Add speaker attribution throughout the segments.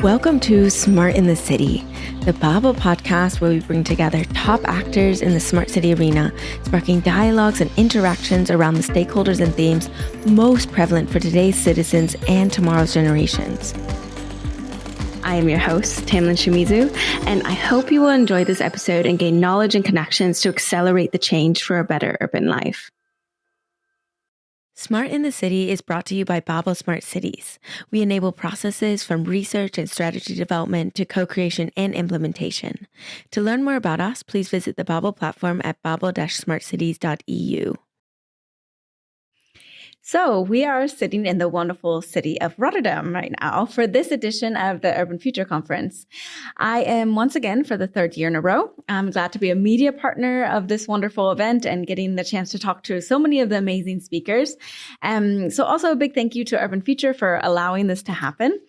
Speaker 1: Welcome to Smart in the City, the Babel podcast where we bring together top actors in the smart city arena, sparking dialogues and interactions around the stakeholders and themes most prevalent for today's citizens and tomorrow's generations. I am your host, Tamlin Shimizu, and I hope you will enjoy this episode and gain knowledge and connections to accelerate the change for a better urban life. Smart in the City is brought to you by Babel Smart Cities. We enable processes from research and strategy development to co-creation and implementation. To learn more about us, please visit the Babel platform at babel-smartcities.eu. So we are sitting in the wonderful city of Rotterdam right now for this edition of the Urban Future Conference. I am once again for the third year in a row. I'm glad to be a media partner of this wonderful event and getting the chance to talk to so many of the amazing speakers. So also a big thank you to Urban Future for allowing this to happen.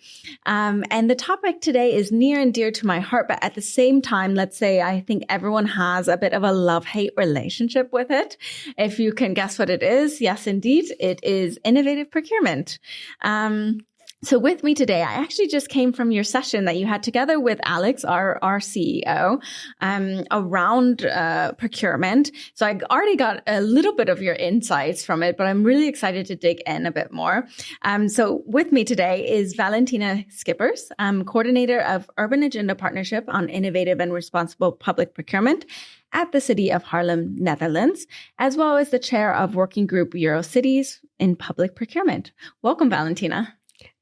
Speaker 1: And the topic today is near and dear to my heart, but at the same time, let's say I think everyone has a bit of a love-hate relationship with it. If you can guess what it is, yes, indeed, it is innovative procurement. So with me today, I actually just came from your session that you had together with Alex, our CEO, around procurement. So I already got a little bit of your insights from it, but I'm really excited to dig in a bit more. So with me today is Valentina Schippers, coordinator of Urban Agenda Partnership on Innovative and Responsible Public Procurement at the City of Haarlem, Netherlands, as well as the chair of Working Group Eurocities in Public Procurement. Welcome, Valentina.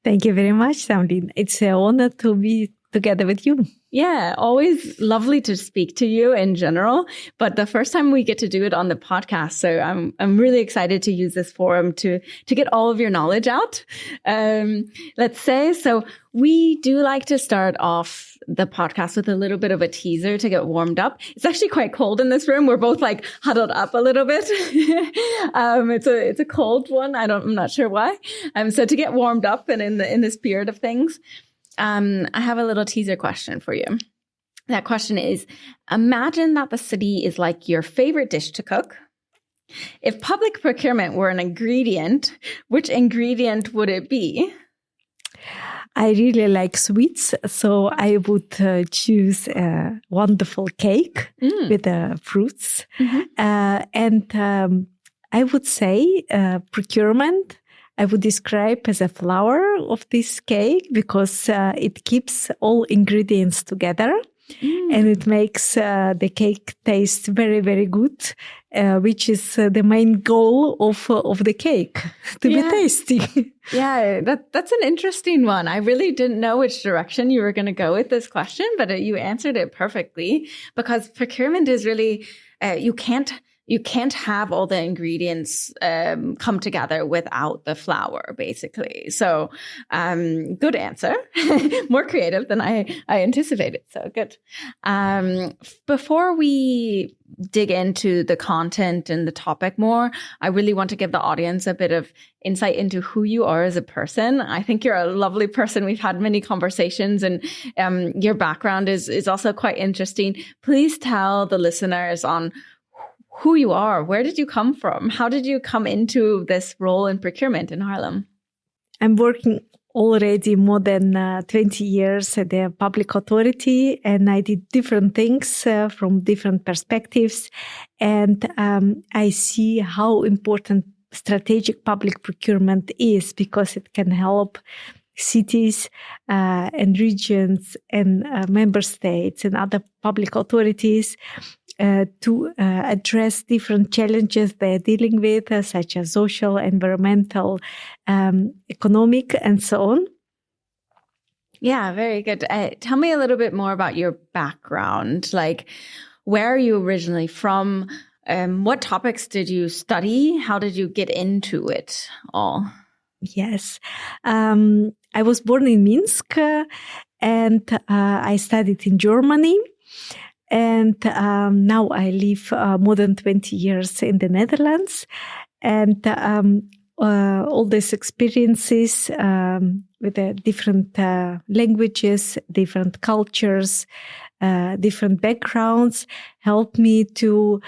Speaker 2: Thank you very much, Tamlin. It's an honor to be together with you.
Speaker 1: Yeah, always lovely to speak to you in general, but the first time we get to do it on the podcast. So I'm really excited to use this forum to get all of your knowledge out. Let's say, so we do like to start off the podcast with a little bit of a teaser to get warmed up. It's actually quite cold in this room. We're both like huddled up a little bit. It's a cold one. I'm not sure why. So to get warmed up and in the spirit of things, I have a little teaser question for you. That question is, imagine that the city is like your favorite dish to cook. If public procurement were an ingredient, which ingredient would it be?
Speaker 2: I really like sweets, so I would choose a wonderful cake with fruits. Mm-hmm. I would say procurement I would describe as a flower of this cake because it keeps all ingredients together and it makes the cake taste very, very good, which is the main goal of the cake, to be tasty.
Speaker 1: Yeah, that's an interesting one. I really didn't know which direction you were going to go with this question, but you answered it perfectly because procurement is really, you can't have all the ingredients come together without the flour, basically. So good answer. More creative than I anticipated. So good. Before we dig into the content and the topic more, I really want to give the audience a bit of insight into who you are as a person. I think you're a lovely person. We've had many conversations and your background is also quite interesting. Please tell the listeners on who you are. Where did you come from? How did you come into this role in procurement in Haarlem?
Speaker 2: I'm working already more than 20 years at the public authority, and I did different things from different perspectives. And I see how important strategic public procurement is because it can help cities and regions and member states and other public authorities to address different challenges they're dealing with, such as social, environmental, economic, and so on.
Speaker 1: Yeah, very good. Tell me a little bit more about your background. Like, where are you originally from? What topics did you study? How did you get into it all?
Speaker 2: Yes. I was born in Minsk and I studied in Germany. And now I live more than 20 years in the Netherlands. And all these experiences with the different languages, different cultures, different backgrounds help me to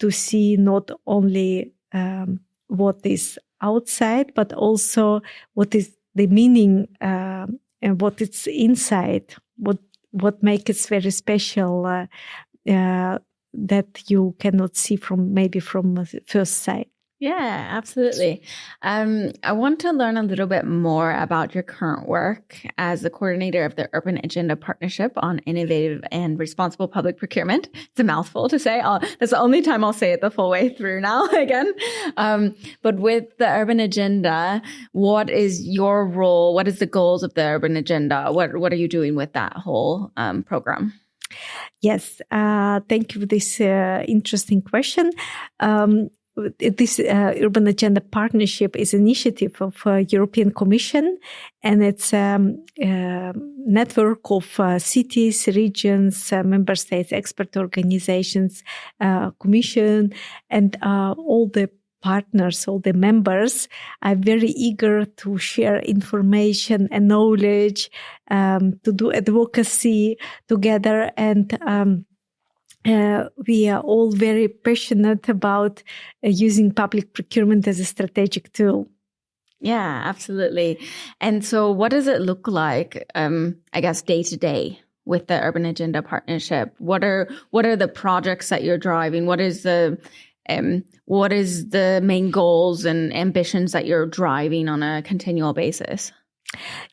Speaker 2: see not only what is outside, but also what is the meaning what it's inside, what makes it very special that you cannot see from first sight.
Speaker 1: Yeah, absolutely. I want to learn a little bit more about your current work as the coordinator of the Urban Agenda Partnership on Innovative and Responsible Public Procurement. It's a mouthful to say. That's the only time I'll say it the full way through now again. But with the Urban Agenda, what is your role? What is the goals of the Urban Agenda? What are you doing with that whole program?
Speaker 2: Yes, thank you for this interesting question. This Urban Agenda Partnership is an initiative of European Commission, and it's a network of cities, regions, member states, expert organizations, Commission, and all the partners, all the members are very eager to share information and knowledge, to do advocacy together, and we are all very passionate about using public procurement as a strategic tool.
Speaker 1: Yeah, absolutely. And so what does it look like, I guess, day to day with the Urban Agenda Partnership? What are the projects that you're driving? What is the main goals and ambitions that you're driving on a continual basis?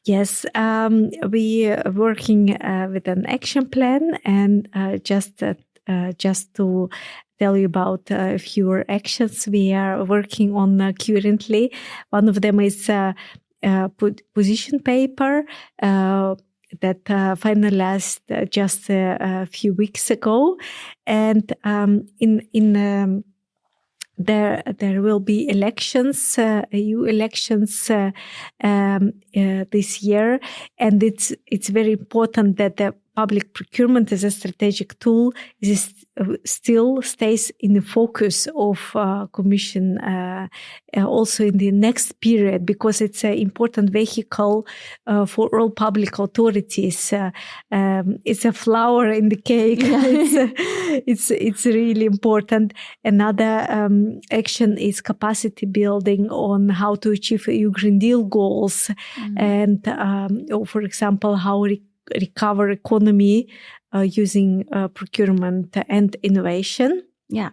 Speaker 2: Yes, we are working with an action plan, and just to tell you about a few actions we are working on currently. One of them is position paper that finalized just a few weeks ago, and there will be elections, EU elections this year, and it's very important that the public procurement as a strategic tool still stays in the focus of Commission also in the next period, because it's an important vehicle for all public authorities. It's a flower in the cake. It's really important. Another action is capacity building on how to achieve EU Green Deal goals, and for example, how recover economy using procurement and innovation.
Speaker 1: Yeah.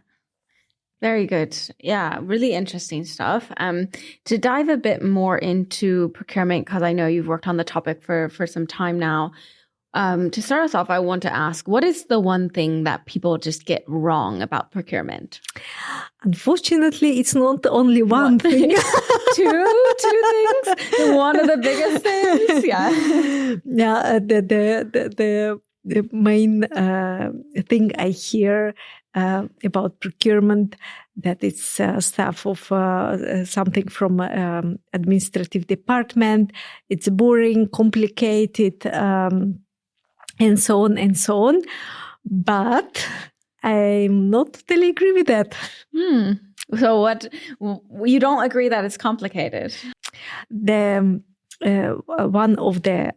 Speaker 1: Very good. Yeah, really interesting stuff. To dive a bit more into procurement, because I know you've worked on the topic for some time now. To start us off, I want to ask, what is the one thing that people just get wrong about procurement?
Speaker 2: Unfortunately, it's not only one thing.
Speaker 1: two things. One of the biggest things. Yeah.
Speaker 2: Yeah. The main thing I hear about procurement, that it's stuff of something from administrative department. It's boring, complicated, and so on and so on. But I'm not totally agree with that.
Speaker 1: So what, you don't agree that it's complicated?
Speaker 2: The one of the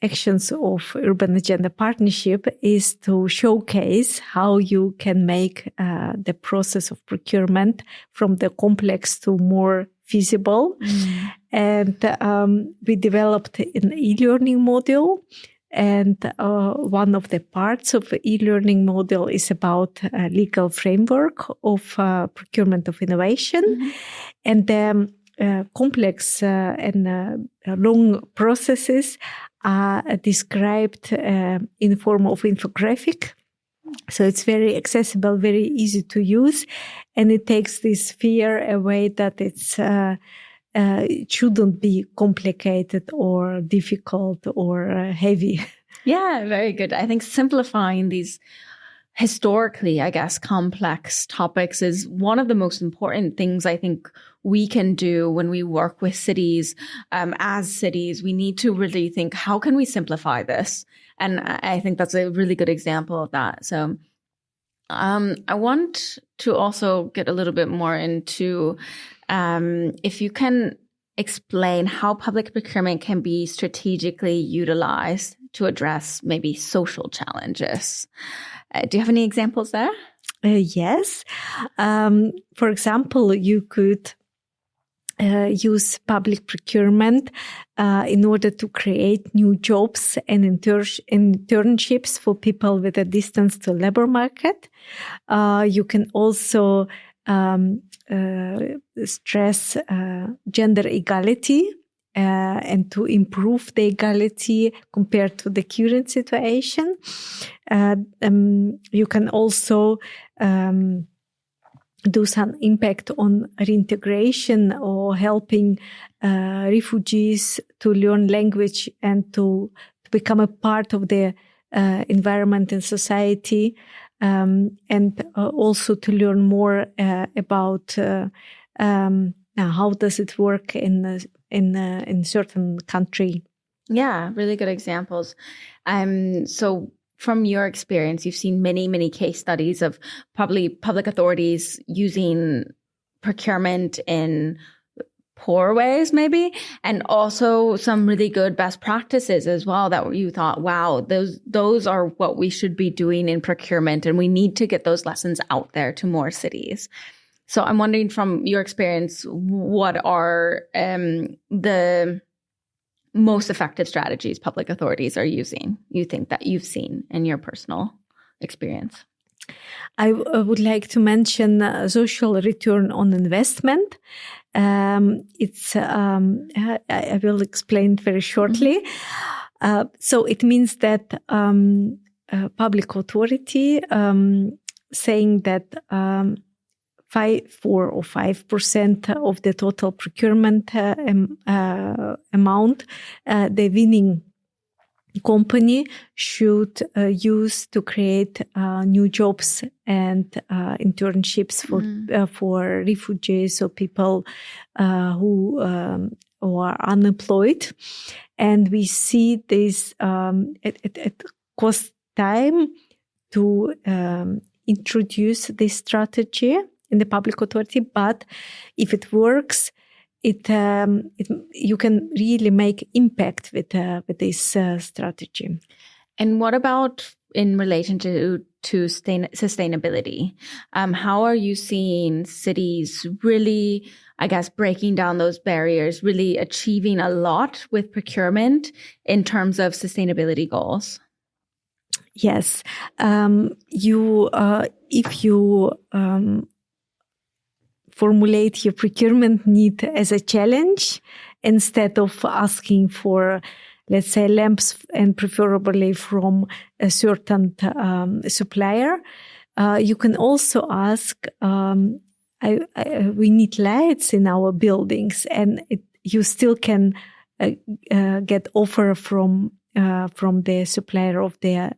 Speaker 2: actions of Urban Agenda Partnership is to showcase how you can make the process of procurement from the complex to more feasible. And we developed an e-learning module. And one of the parts of the e-learning model is about a legal framework of procurement of innovation. And the complex and long processes are described in the form of infographic. So it's very accessible, very easy to use. And it takes this fear away that it shouldn't be complicated or difficult or heavy. Yeah,
Speaker 1: very good. I think simplifying these historically, I guess, complex topics is one of the most important things I think we can do when we work with cities. As cities, we need to really think, how can we simplify this? And I think that's a really good example of that. So I want to also get a little bit more into if you can explain how public procurement can be strategically utilized to address maybe social challenges. Do you have any examples there?
Speaker 2: Yes. For example, you could use public procurement in order to create new jobs and internships for people with a distance to labor market. You can also stress gender equality and to improve the equality compared to the current situation. You can also do some impact on reintegration or helping refugees to learn language and to become a part of the environment and society, and also to learn more about how does it work in certain country.
Speaker 1: Yeah, really good examples. So from your experience, you've seen many, many case studies of probably public authorities using procurement in poor ways, maybe, and also some really good best practices as well that you thought, wow, those are what we should be doing in procurement, and we need to get those lessons out there to more cities. So I'm wondering, from your experience, what are the most effective strategies public authorities are using, you think, that you've seen in your personal experience?
Speaker 2: I would like to mention social return on investment. It's I will explain it very shortly. So it means that public authority saying that 5% of the total procurement amount, the winning company should use to create new jobs and internships for refugees or people who are unemployed. And we see this it costs time to introduce this strategy in the public authority, but if it works, you can really make impact with this strategy.
Speaker 1: And what about in relation to sustainability? How are you seeing cities really, I guess, breaking down those barriers, really achieving a lot with procurement in terms of sustainability goals?
Speaker 2: Yes, if you formulate your procurement need as a challenge instead of asking for, let's say, lamps, and preferably from a certain supplier. You can also ask, we need lights in our buildings, and you still can get offer from the supplier of the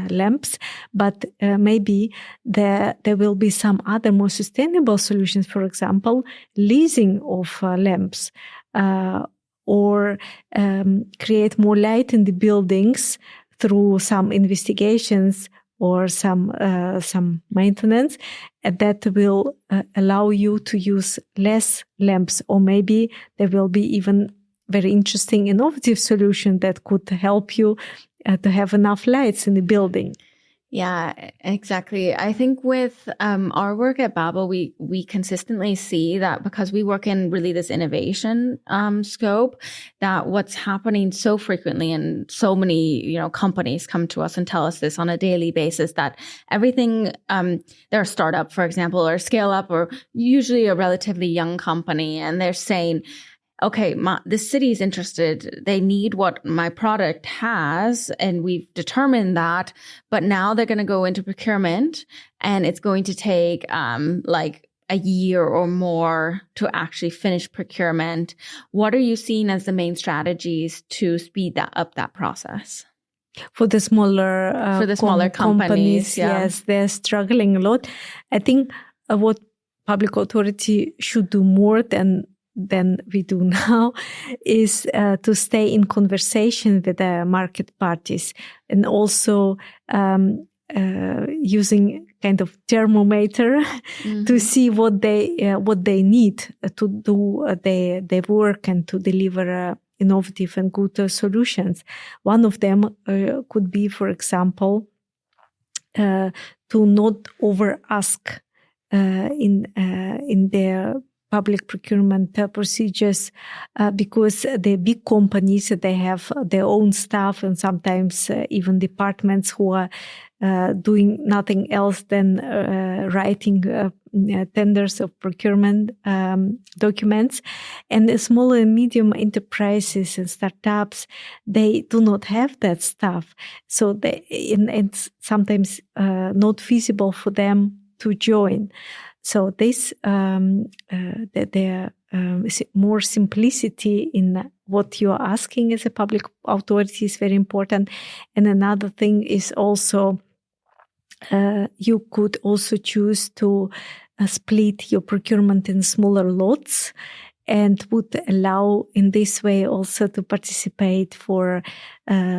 Speaker 2: lamps, but maybe there will be some other more sustainable solutions, for example, leasing of lamps, or create more light in the buildings through some investigations or some maintenance that will allow you to use less lamps, or maybe there will be even very interesting innovative solution that could help you to have enough lights in the building.
Speaker 1: Yeah, exactly. I think with our work at Babel, we consistently see that because we work in really this innovation scope, that what's happening so frequently, and so many companies come to us and tell us this on a daily basis, that everything, they're a startup, for example, or scale up, or usually a relatively young company, and they're saying, okay, this city is interested. They need what my product has, and we've determined that. But now they're going to go into procurement, and it's going to take like a year or more to actually finish procurement. What are you seeing as the main strategies to speed that process?
Speaker 2: For the smaller
Speaker 1: companies, yeah.
Speaker 2: Yes, they're struggling a lot. I think what public authority should do more than we do now is to stay in conversation with the market parties, and also using kind of thermometer to see what they need to do their work and to deliver innovative and good solutions. One of them could be, for example, to not over ask in their public procurement procedures because the big companies, they have their own staff and sometimes even departments who are doing nothing else than writing tenders of procurement documents. And the small and medium enterprises and startups, they do not have that staff. So it's sometimes not feasible for them to join. So this, there more simplicity in what you're asking as a public authority is very important. And another thing is also, you could also choose to split your procurement in smaller lots and would allow in this way also to participate for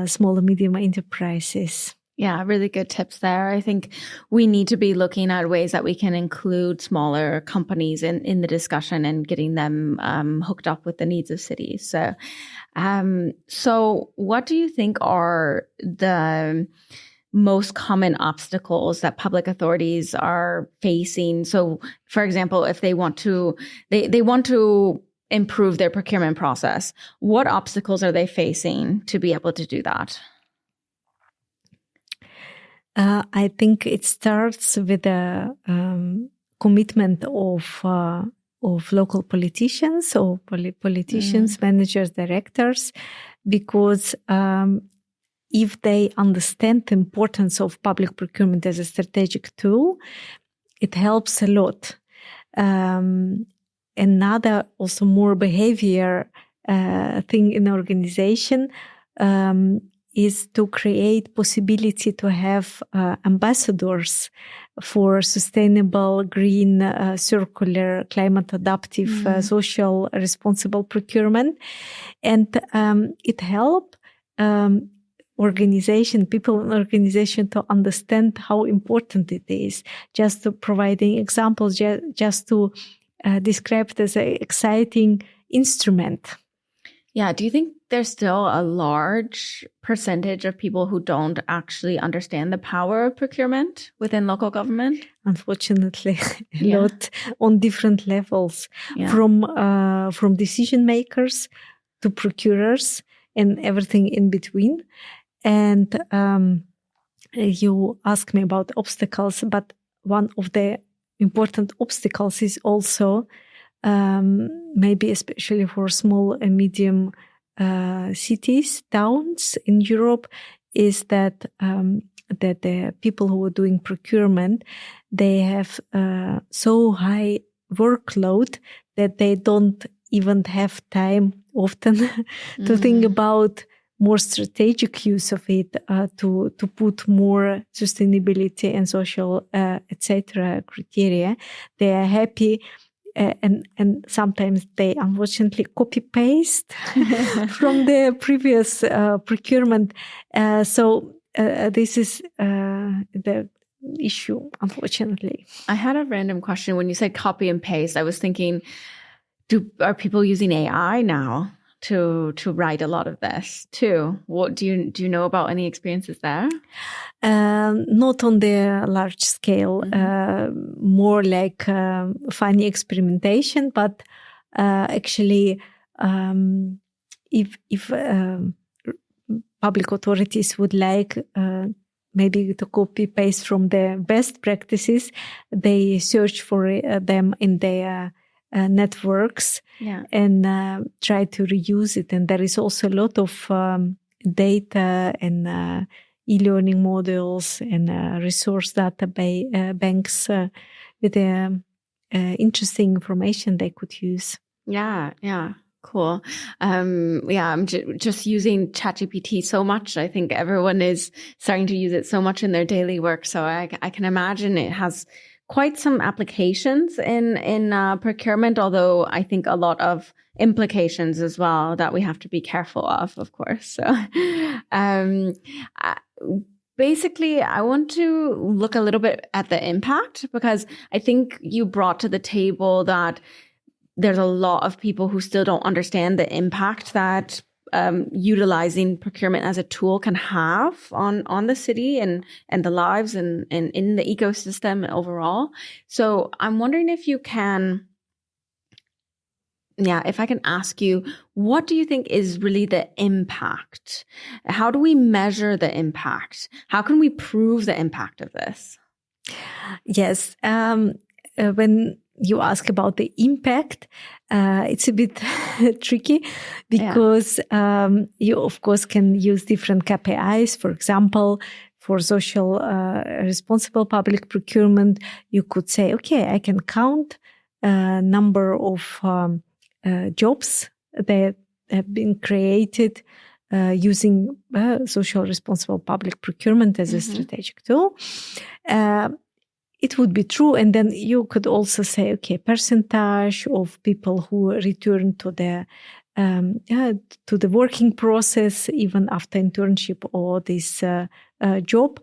Speaker 2: small and medium enterprises.
Speaker 1: Yeah, really good tips there. I think we need to be looking at ways that we can include smaller companies in the discussion and getting them hooked up with the needs of cities. So what do you think are the most common obstacles that public authorities are facing? So, for example, if they want to improve their procurement process, what obstacles are they facing to be able to do that?
Speaker 2: I think it starts with a commitment of local politicians or politicians, managers, directors, because if they understand the importance of public procurement as a strategic tool, it helps a lot. Another also more behavior thing in organization is to create possibility to have ambassadors for sustainable, green, circular, climate adaptive, social, responsible procurement. And it helps people in organization to understand how important it is. Just to providing examples, just to describe it as an exciting instrument.
Speaker 1: Yeah. Do you think there's still a large percentage of people who don't actually understand the power of procurement within local government?
Speaker 2: Unfortunately, a lot on different levels, from decision makers to procurers and everything in between. And you ask me about obstacles, but one of the important obstacles is also maybe especially for small and medium cities, towns in Europe, is that the people who are doing procurement, they have so high workload that they don't even have time often to think about more strategic use of it, to put more sustainability and social etc. criteria. They are happy. And sometimes they unfortunately copy paste from the previous procurement. So this is the issue, unfortunately.
Speaker 1: I had a random question. When you said copy and paste, I was thinking, are people using AI now to write a lot of this too? What do you know about any experiences there?
Speaker 2: Not on the large scale, more like funny experimentation. But actually, if public authorities would like maybe to copy paste from the best practices, they search for them in their networks and try to reuse it. And there is also a lot of data and e-learning models and resource data banks with interesting information they could use.
Speaker 1: Yeah. Cool. I'm just using ChatGPT so much. I think everyone is starting to use it so much in their daily work. So I can imagine it has quite some applications in procurement, although I think a lot of implications as well that we have to be careful of course. So basically, I want to look a little bit at the impact, because I think you brought to the table that there's a lot of people who still don't understand the impact that utilizing procurement as a tool can have on the city and the lives and in the ecosystem overall. So I'm wondering if you can Yeah, if I can ask you, what do you think is really the impact? How do we measure the impact? How can we prove the impact of this?
Speaker 2: Yes. When you ask about the impact, it's a bit tricky because you, of course, can use different KPIs. For example, for social responsible public procurement, you could say, okay, I can count number of jobs that have been created using social responsible public procurement as a strategic tool. It would be true. And then you could also say, okay, percentage of people who return to the working process, even after internship or this job.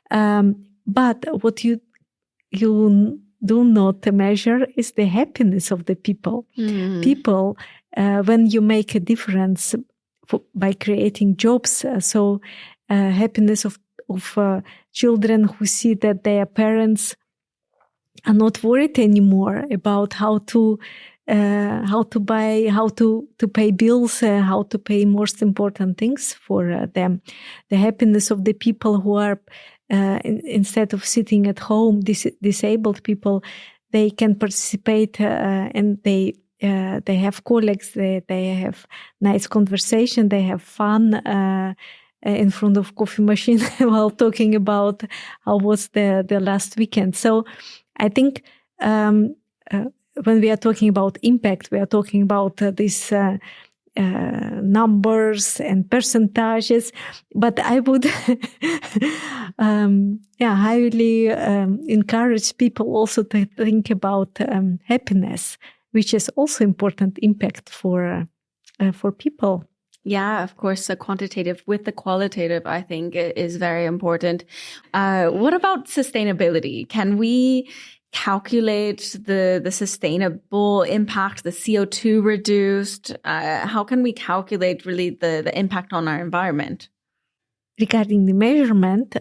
Speaker 2: But what you do not measure is the happiness of the people. People, when you make a difference by creating jobs, happiness of children who see that their parents are not worried anymore about how to buy, how to pay bills, how to pay most important things for them. The happiness of the people who are instead of sitting at home, disabled people, they can participate and they have colleagues, they have nice conversation, they have fun in front of coffee machine while talking about how was the last weekend. So I think when we are talking about impact, we are talking about these numbers and percentages, but I would highly encourage people also to think about happiness, which is also important impact for people.
Speaker 1: Yeah, of course, the quantitative with the qualitative, I think, is very important. What about sustainability? Can we calculate the sustainable impact, the CO2 reduced? How can we calculate really the impact on our environment?
Speaker 2: Regarding the measurement,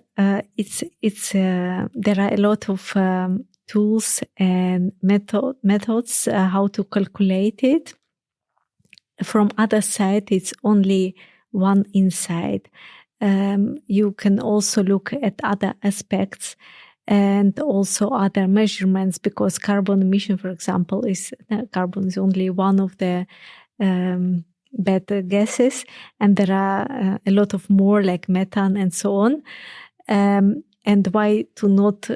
Speaker 2: it's there are a lot of tools and methods how to calculate it. From other side, it's only one insight. You can also look at other aspects and also other measurements, because carbon emission, for example, carbon is only one of the better gases, and there are a lot of more like methane and so on. And why to not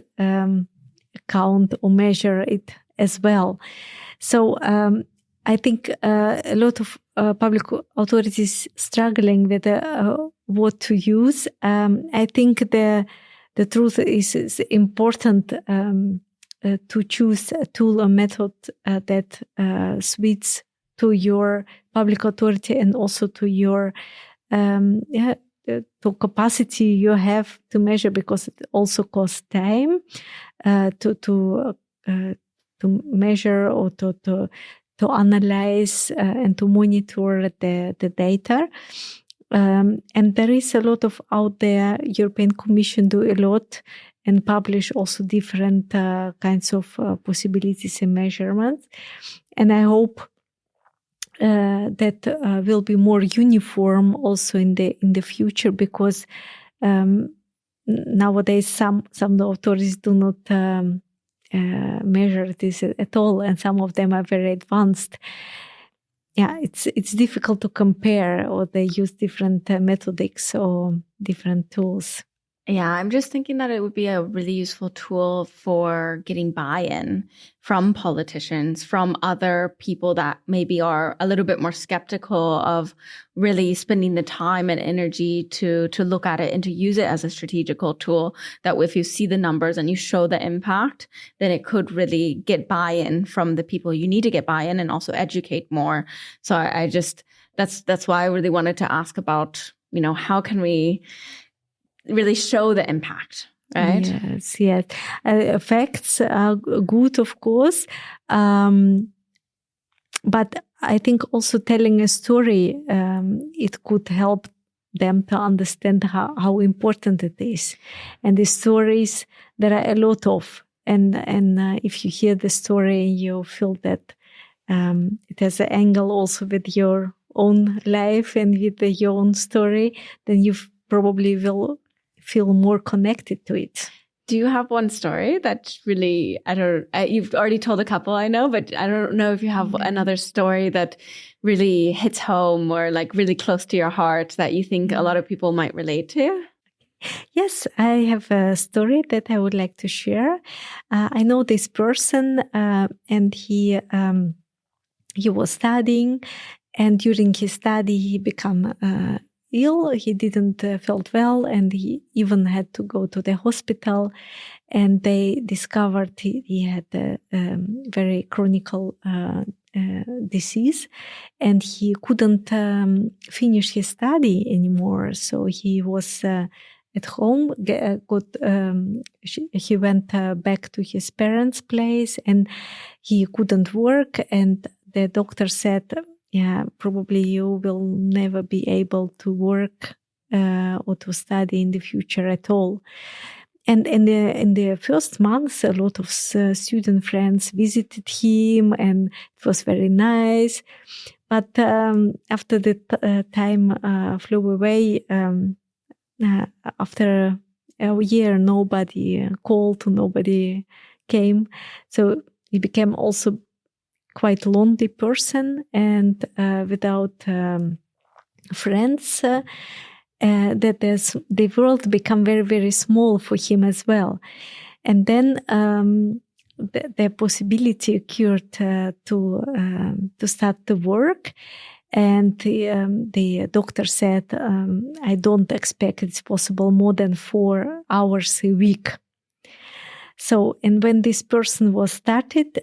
Speaker 2: count or measure it as well? So I think a lot of public authorities struggling with what to use. I think the truth is important to choose a tool or method that suits to your public authority and also to your to capacity you have to measure, because it also costs time to measure or to analyze and to monitor the data. And there is a lot of out there. European Commission do a lot and publish also different kinds of possibilities and measurements. And I hope that will be more uniform also in the future, because nowadays some authorities do not measure this at all, and some of them are very advanced. Yeah, it's difficult to compare, or they use different methodics or different tools.
Speaker 1: Yeah, I'm just thinking that it would be a really useful tool for getting buy-in from politicians, from other people that maybe are a little bit more skeptical of really spending the time and energy to look at it and to use it as a strategical tool, that if you see the numbers and you show the impact, then it could really get buy-in from the people you need to get buy-in and also educate more. So I just, that's why I really wanted to ask about, how can we really show the impact, right?
Speaker 2: Yes. Facts are good, of course. But I think also telling a story, it could help them to understand how important it is. And the stories, there are a lot of. And if you hear the story, you feel that it has an angle also with your own life and with your own story, then you probably will feel more connected to it.
Speaker 1: Do you have one story that really, you've already told a couple, I know, but I don't know if you have another story that really hits home or like really close to your heart that you think a lot of people might relate to?
Speaker 2: Yes, I have a story that I would like to share. I know this person, and he was studying, and during his study, he became ill. He didn't felt well, and he even had to go to the hospital. And they discovered he had a very chronic disease, and he couldn't finish his study anymore. So he was at home. He went back to his parents' place, and he couldn't work. And the doctor said, yeah, probably you will never be able to work or to study in the future at all. And in the first months, a lot of student friends visited him, and it was very nice. But after the time flew away, after a year, nobody called, nobody came. So he became also quite a lonely person, and without friends, that the world become very, very small for him as well. And then the possibility occurred to start to work. And the doctor said, I don't expect it's possible more than 4 hours a week. So, and when this person was started,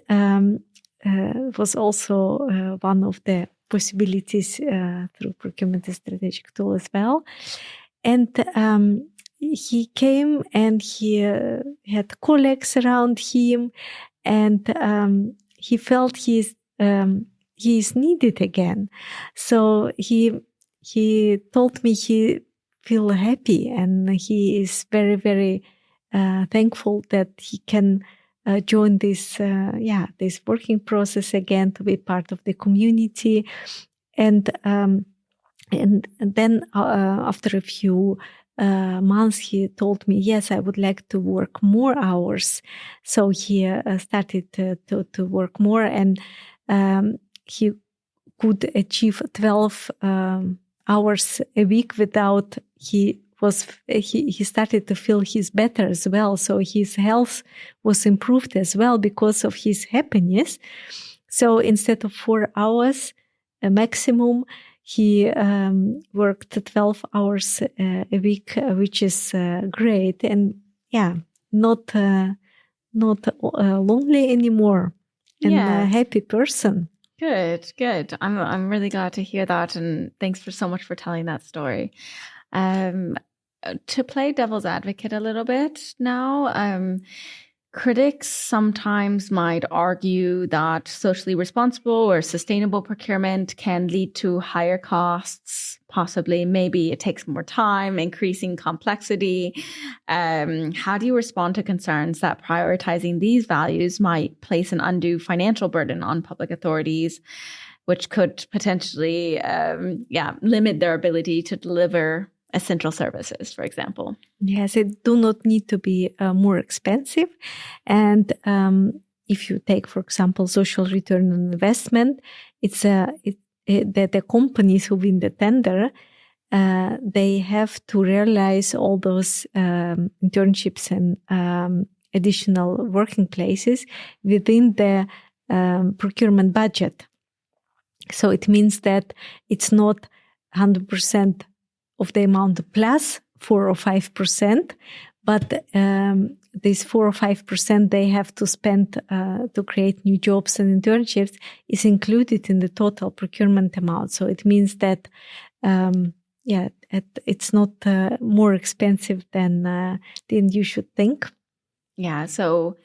Speaker 2: was also one of the possibilities through procurement strategic tool as well. And he came, and he had colleagues around him, and he felt he is needed again. So he told me he feel happy, and he is very, very thankful that he can join this working process again, to be part of the community. And then after a few months, he told me, yes, I would like to work more hours. So he started to work more, and he could achieve 12 hours a week without he started to feel he's better as well. So his health was improved as well because of his happiness. So instead of 4 hours maximum, he worked 12 hours a week, which is great. And not lonely anymore, and a happy person.
Speaker 1: Good. I'm really glad to hear that, and thanks so much for telling that story. To play devil's advocate a little bit now, critics sometimes might argue that socially responsible or sustainable procurement can lead to higher costs, possibly. Maybe it takes more time, increasing complexity. How do you respond to concerns that prioritizing these values might place an undue financial burden on public authorities, which could potentially limit their ability to deliver essential services, for example?
Speaker 2: Yes, it do not need to be more expensive. And if you take, for example, social return on investment, it's the companies who win the tender, they have to realize all those internships and additional working places within the procurement budget. So it means that it's not 100% of the amount plus 4 or 5%, but this 4 or 5% they have to spend to create new jobs and internships is included in the total procurement amount. So it means that it's not more expensive than you should think.
Speaker 1: Yeah, so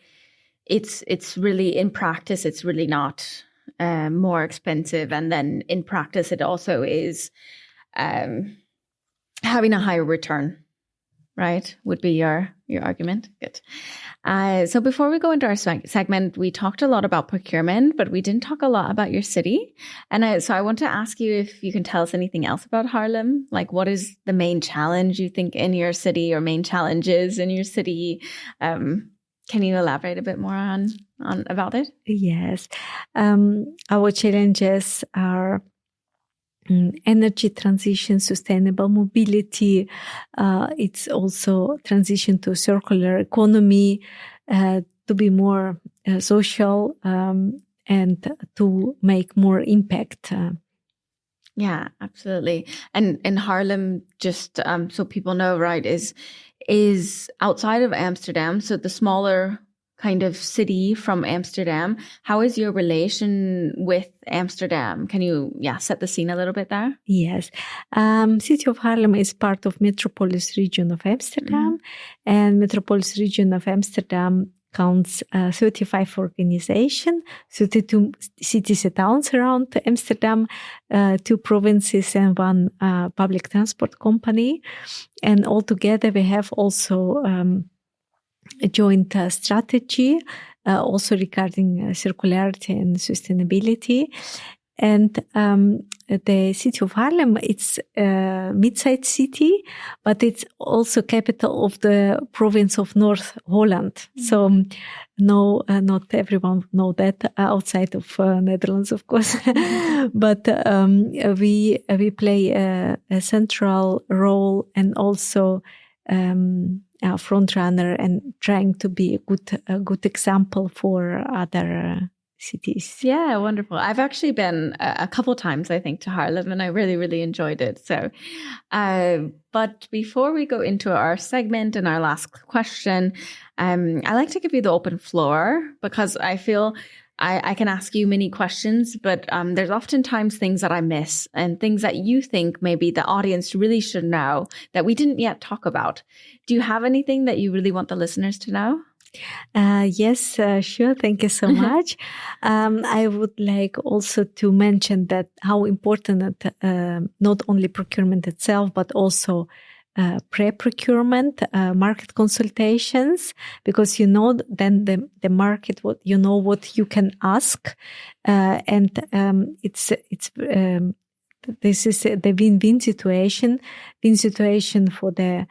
Speaker 1: it's really, in practice, it's really not more expensive, and then in practice it also is having a higher return, right? Would be your argument. Good. So before we go into our segment, we talked a lot about procurement, but we didn't talk a lot about your city. And so I want to ask you if you can tell us anything else about Haarlem. Like, what is the main challenge you think in your city, or main challenges in your city? Can you elaborate a bit more on about it?
Speaker 2: Yes. Our challenges are energy transition, sustainable mobility. It's also transition to circular economy, to be more social, and to make more impact.
Speaker 1: Yeah, absolutely. And in Haarlem, just so people know, right, is outside of Amsterdam, so the smaller kind of city from Amsterdam. How is your relation with Amsterdam? Can you, set the scene a little bit there?
Speaker 2: Yes. City of Haarlem is part of Metropolis region of Amsterdam, and Metropolis region of Amsterdam counts 35 organizations, 32 cities and towns around Amsterdam, 2 provinces and 1 public transport company. And altogether we have also a joint strategy, also regarding circularity and sustainability. And the city of Haarlem, it's a mid-sized city, but it's also capital of the province of North Holland. So no, not everyone know that outside of Netherlands, of course. But we play a central role, and also front runner, and trying to be a good example for other cities.
Speaker 1: Yeah, wonderful. I've actually been a couple times, I think, to Haarlem, and I really, really enjoyed it. So, but before we go into our segment and our last question, I like to give you the open floor, because I feel I can ask you many questions, but there's oftentimes things that I miss, and things that you think maybe the audience really should know that we didn't yet talk about. Do you have anything that you really want the listeners to know?
Speaker 2: Yes, sure. Thank you so much. I would like also to mention that how important not only procurement itself, but also pre-procurement, market consultations, because then the market, what you can ask, and this is the win-win situation for the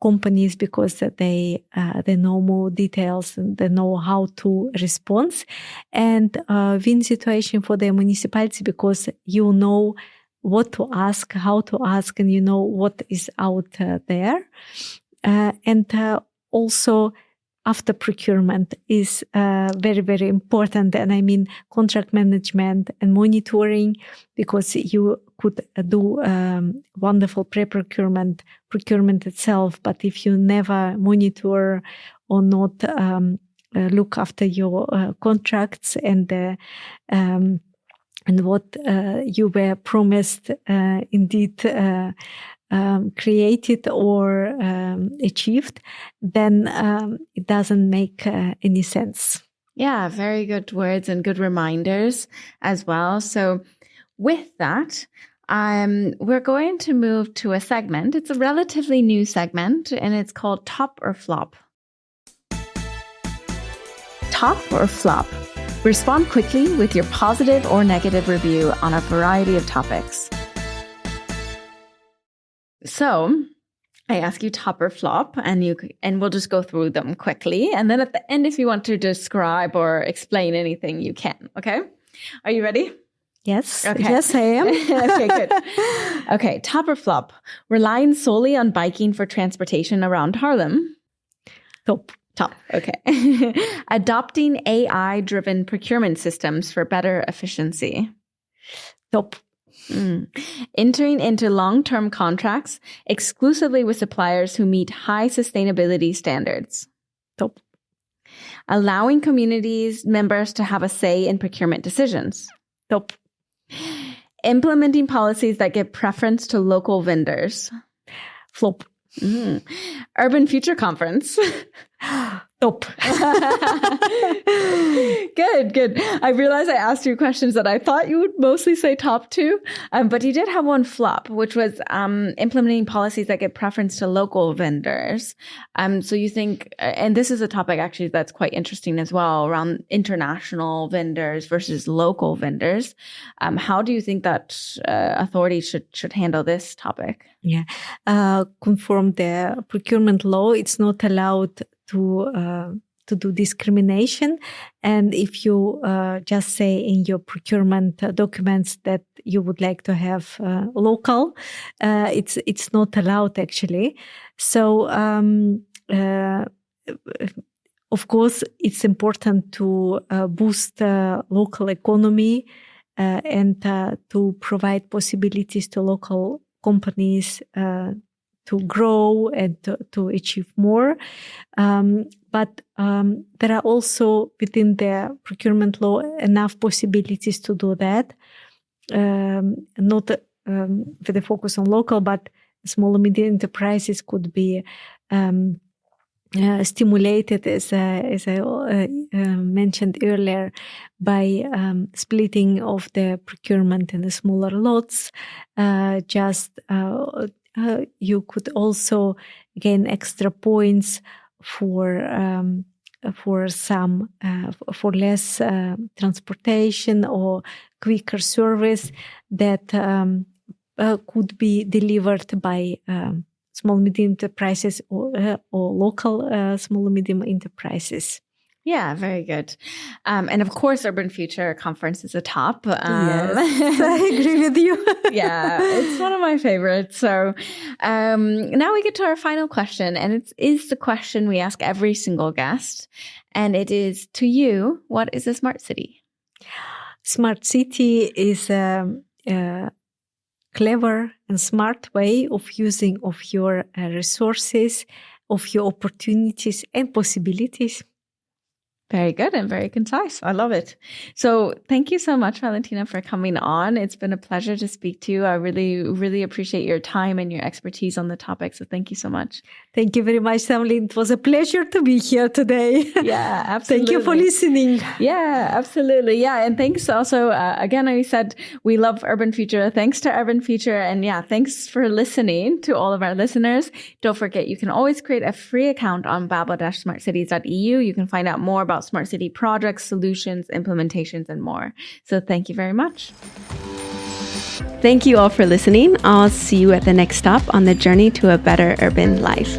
Speaker 2: companies, because they know more details and they know how to respond, and win situation for the municipality, because you know what to ask, how to ask, and you know what is out there. And also after procurement is very, very important. And I mean contract management and monitoring, because you could do wonderful procurement itself, but if you never monitor or not look after your contracts and what you were promised indeed created or achieved, then it doesn't make any sense.
Speaker 1: Yeah, very good words and good reminders as well. So with that, we're going to move to a segment. It's a relatively new segment, and it's called Top or Flop. Top or Flop? Respond quickly with your positive or negative review on a variety of topics. So I ask you top or flop, and we'll just go through them quickly. And then at the end, if you want to describe or explain anything, you can. Okay? Are you ready?
Speaker 2: Yes.
Speaker 1: Okay.
Speaker 2: Yes, I am.
Speaker 1: Okay, good. Okay, top or flop? Relying solely on biking for transportation around Haarlem.
Speaker 2: Top.
Speaker 1: Okay. Adopting AI-driven procurement systems for better efficiency.
Speaker 2: Top.
Speaker 1: Entering into long-term contracts exclusively with suppliers who meet high sustainability standards.
Speaker 2: Top.
Speaker 1: Allowing communities members to have a say in procurement decisions.
Speaker 2: Top.
Speaker 1: Implementing policies that give preference to local vendors.
Speaker 2: Flop.
Speaker 1: Urban Future Conference.
Speaker 2: Top.
Speaker 1: Good. I realized I asked you questions that I thought you would mostly say top two, but you did have one flop, which was implementing policies that give preference to local vendors. So you think, and this is a topic actually that's quite interesting as well, around international vendors versus local vendors. How do you think that authorities should handle this topic?
Speaker 2: Yeah, conform the procurement law, it's not allowed to do discrimination. And if you just say in your procurement documents that you would like to have local, it's not allowed actually. So of course, it's important to boost local economy and to provide possibilities to local companies to grow and to achieve more. But there are also within the procurement law enough possibilities to do that. Not with a focus on local, but small and medium enterprises could be stimulated, as I mentioned earlier, by splitting of the procurement in the smaller lots. You could also gain extra points for less transportation or quicker service that could be delivered by small medium enterprises or local small and medium enterprises.
Speaker 1: Yeah, very good. And of course, Urban Future Conference is a top.
Speaker 2: Yes, I agree with you.
Speaker 1: Yeah, it's one of my favorites. So now we get to our final question, and it is the question we ask every single guest. And it is, to you, what is a smart city?
Speaker 2: Smart city is a clever and smart way of using of your resources, of your opportunities and possibilities.
Speaker 1: Very good and very concise. I love it. So thank you so much, Valentina, for coming on. It's been a pleasure to speak to you. I really, really appreciate your time and your expertise on the topic. So thank you so much.
Speaker 2: Thank you very much, Emily. It was a pleasure to be here today.
Speaker 1: Yeah, absolutely.
Speaker 2: Thank you for listening.
Speaker 1: Yeah, absolutely. Yeah. And thanks also, again, I said we love Urban Future. Thanks to Urban Future. And yeah, thanks for listening to all of our listeners. Don't forget, you can always create a free account on babel-smartcities.eu. You can find out more about smart city projects, solutions, implementations, and more. So thank you very much. Thank you all for listening. I'll see you at the next stop on the journey to a better urban life.